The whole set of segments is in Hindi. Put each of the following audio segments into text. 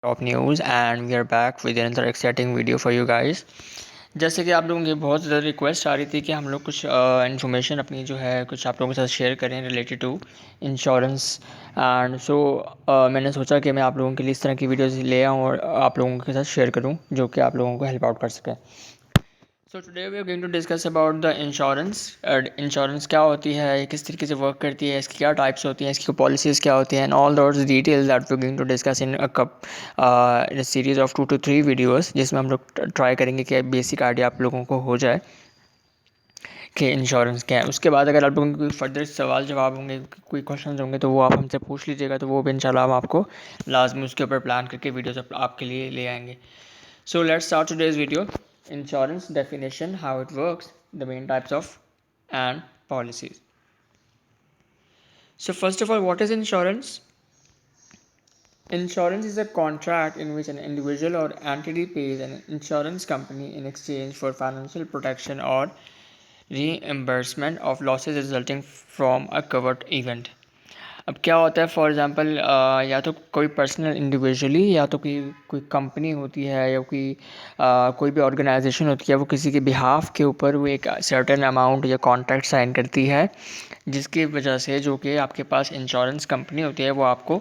Top news and we are back with another exciting video for you guys. जैसे कि आप लोगों की बहुत ज़्यादा रिक्वेस्ट आ रही थी कि हम लोग कुछ इन्फॉर्मेशन अपनी जो है कुछ आप लोगों के साथ शेयर करें related to insurance and so मैंने सोचा कि मैं आप लोगों के लिए इस तरह की वीडियोज़ ले आऊँ और आप लोगों के साथ शेयर करूँ जो कि आप लोगों को हेल्प आउट कर सके। So today we are going to discuss about the insurance. Insurance क्या होती है, किस तरीके से वर्क करती है, इसकी क्या टाइप्स होती हैं, इसकी पॉलिसीज़ क्या होती हैं and all those details that we are going to discuss in in series of 2 to 3 videos, जिसमें हम लोग ट्राई करेंगे कि बेसिक आइडिया आप लोगों को हो जाए कि इंश्योरेंस क्या है। उसके बाद अगर आप लोगों के कोई फर्दर सवाल जवाब होंगे, कोई क्वेश्चन होंगे तो वो आप हमसे पूछ लीजिएगा, तो वो भी इंशाल्लाह हम आपको लाजमी उसके ऊपर प्लान करके वीडियोस आपके लिए ले आएंगे। So let's start today's video. Insurance definition, how it works, the main types of and policies. So first of all, what is insurance? Insurance is a contract in which an individual or entity pays an insurance company in exchange for financial protection or reimbursement of losses resulting from a covered event. अब क्या होता है, फॉर एग्ज़ाम्पल या तो कोई पर्सनल इंडिविजुअली या तो कोई कोई कंपनी होती है या कोई भी ऑर्गेनाइजेशन होती है, वो किसी के बिहाफ के ऊपर वो एक सर्टेन अमाउंट या कॉन्ट्रैक्ट साइन करती है, जिसकी वजह से जो कि आपके पास इंश्योरेंस कंपनी होती है वो आपको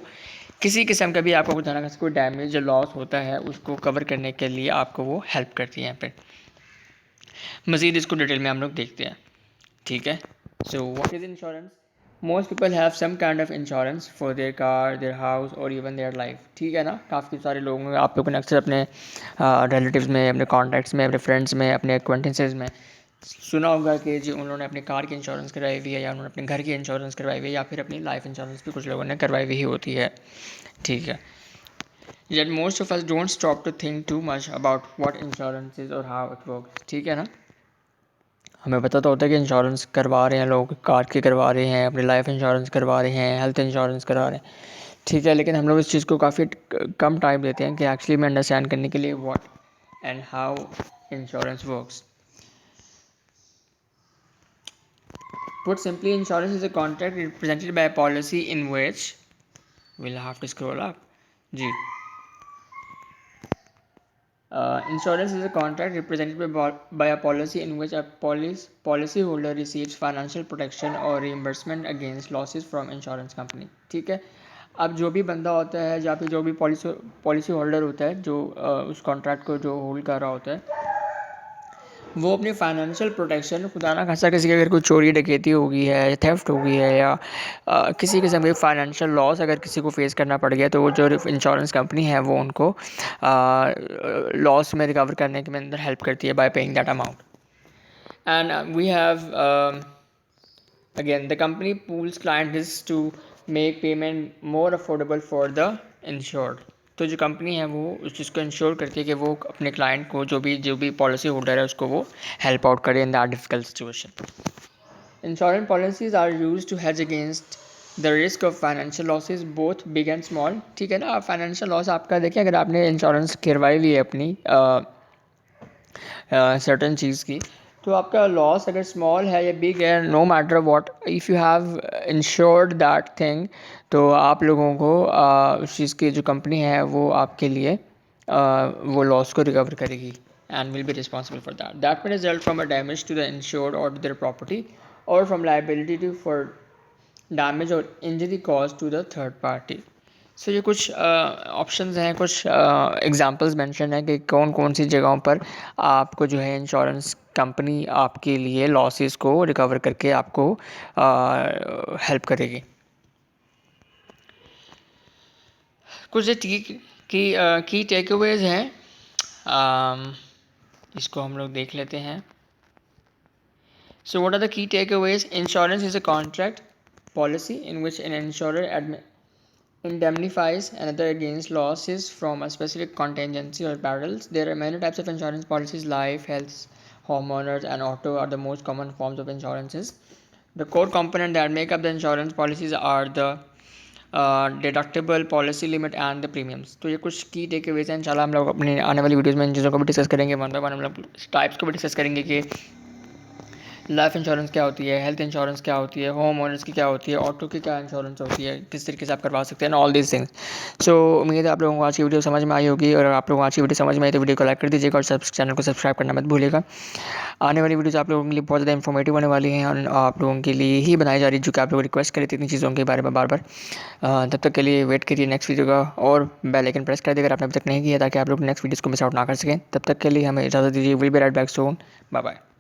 किसी किस्म का भी आपको कुछ ना कोई डैमेज या लॉस होता है उसको कवर करने के लिए आपको वो हेल्प करती है। यहाँ पे मज़ीद इसको डिटेल में हम लोग देखते हैं, ठीक है। So what is insurance? Most people have some kind of insurance for their car, their house और इवन देयर लाइफ, ठीक है ना। काफ़ी सारे लोग आप लोगों ने अक्सर अपने रिलेटिव्स में, अपने कॉन्टैक्ट्स में, अपने फ्रेंड्स में, अपने एक्वेंटेंसेस में सुना होगा कि जी उन्होंने अपनी कार की इंश्योरेंस करवाई हुई है या उन्होंने अपने घर की इंश्योरेंस करवाई हुई है या फिर अपनी लाइफ इंश्योरेंस भी कुछ लोगों ने करवाई हुई होती है, ठीक है। Yet most of us don't stop to think too much about what insurance is or how it works, ठीक है ना। हमें पता तो होता है कि इंश्योरेंस करवा रहे हैं लोग, कार की करवा रहे हैं, अपनी लाइफ इंश्योरेंस करवा रहे हैं, हेल्थ इंश्योरेंस करवा रहे हैं, ठीक है। लेकिन हम लोग इस चीज़ को काफ़ी कम टाइम देते हैं कि एक्चुअली में अंडरस्टैंड करने के लिए what and how insurance works. Put simply, insurance is a contract represented by a policy in which we'll have to scroll up. जी, insurance is a contract represented by a policy in which a policyholder receives financial protection or reimbursement against losses from insurance company, ठीक है। अब जो भी बंदा होता है या फिर जो भी पॉलिसी होल्डर होता है जो उस कॉन्ट्रैक्ट को जो होल्ड कर रहा होता है, वो अपनी फाइनेंशियल प्रोटेक्शन, खुदा ना खासा किसी की अगर कोई चोरी डकैती हो गई है, थेफ्ट हो गई है या किसी किस्म की फाइनेंशियल लॉस अगर किसी को फेस करना पड़ गया, तो वो जो इंश्योरेंस कंपनी है वो उनको लॉस में रिकवर करने के अंदर हेल्प करती है by paying that amount. And we have again the company pools client risk to make payment more affordable for the insured. तो जो कंपनी है वो उस चीज़ को इंश्योर करती है कि वो अपने क्लाइंट को जो भी पॉलिसी होल्डर है उसको वो हेल्प आउट करे in that difficult situation. Insurance policies are use to hedge against the risk of financial losses both big and small, ठीक है ना। फाइनेंशियल लॉस आपका देखिए, अगर आपने इंश्योरेंस करवाई हुई है अपनी सर्टन चीज़ की, तो आपका लॉस अगर स्मॉल है या बिग है, no matter what, if you have insured that thing, तो आप लोगों को उस चीज़ की जो कंपनी है वो आपके लिए वो लॉस को रिकवर करेगी and will be responsible for that. That may result from a damage to the insured or to their property or from liability to for damage or injury caused to the third party. सो ये कुछ ऑप्शंस हैं, कुछ एग्जांपल्स मेंशन है कि कौन कौन सी जगहों पर आपको जो है इंश्योरेंस कंपनी आपके लिए लॉसेस को रिकवर करके आपको हेल्प करेगी। कुछ की टेकअवेज हैं, इसको हम लोग देख लेते हैं। So what are the key takeaways? Insurance is a contract policy in which an insurer indemnifies another against losses from a specific contingency or perils. There are many types of insurance policies. Life, health, homeowners and auto are the most common forms of insurances. The core component that make up the insurance policies are the deductible, policy limit and the premiums. तो ये कुछ की टेकअवेज हैं। इंशाल्लाह हम लोग अपनी आने वाली वीडियोस में इन चीज़ों को भी डिस्कस करेंगे, वन बाय वन हम लोग टाइप्स को भी डिस्कस करेंगे कि लाइफ इंश्योरेंस क्या होती है, हेल्थ इंश्योरेंस क्या होती है, होम ओनर्स की क्या होती है, ऑटो की क्या इंश्योरेंस होती है, किस तरीके से आप करवा सकते हैं, ऑल दीज थिंग्स। सो उम्मीद है आप लोगों को आज की वीडियो समझ में आई होगी, और आप लोगों को आज की वीडियो समझ में आई तो वीडियो को लाइक कर दीजिएगा और चैनल को सब्सक्राइब करना मत भूलिएगा। आने वाली वीडियोज़ आप लोगों के लिए बहुत ज़्यादा इन्फॉर्मेटिव होने वाली हैं और आप लोगों के लिए ही बनाई जा रही है, जो कि आप लोग रिक्वेस्ट करी थी इतनी चीज़ों के बारे में बार बार। तब तक के लिए वेट करिए नेक्स्ट वीडियो का, और बेल आइकन प्रेस कर दीजिए अगर आपने अभी तक नहीं किया, ताकि आप लोग नेक्स्ट वीडियोज़ को मिस आउट ना कर सकें। तब तक के लिए हमें इजाज़त दीजिए। Will be right back soon. Bye bye.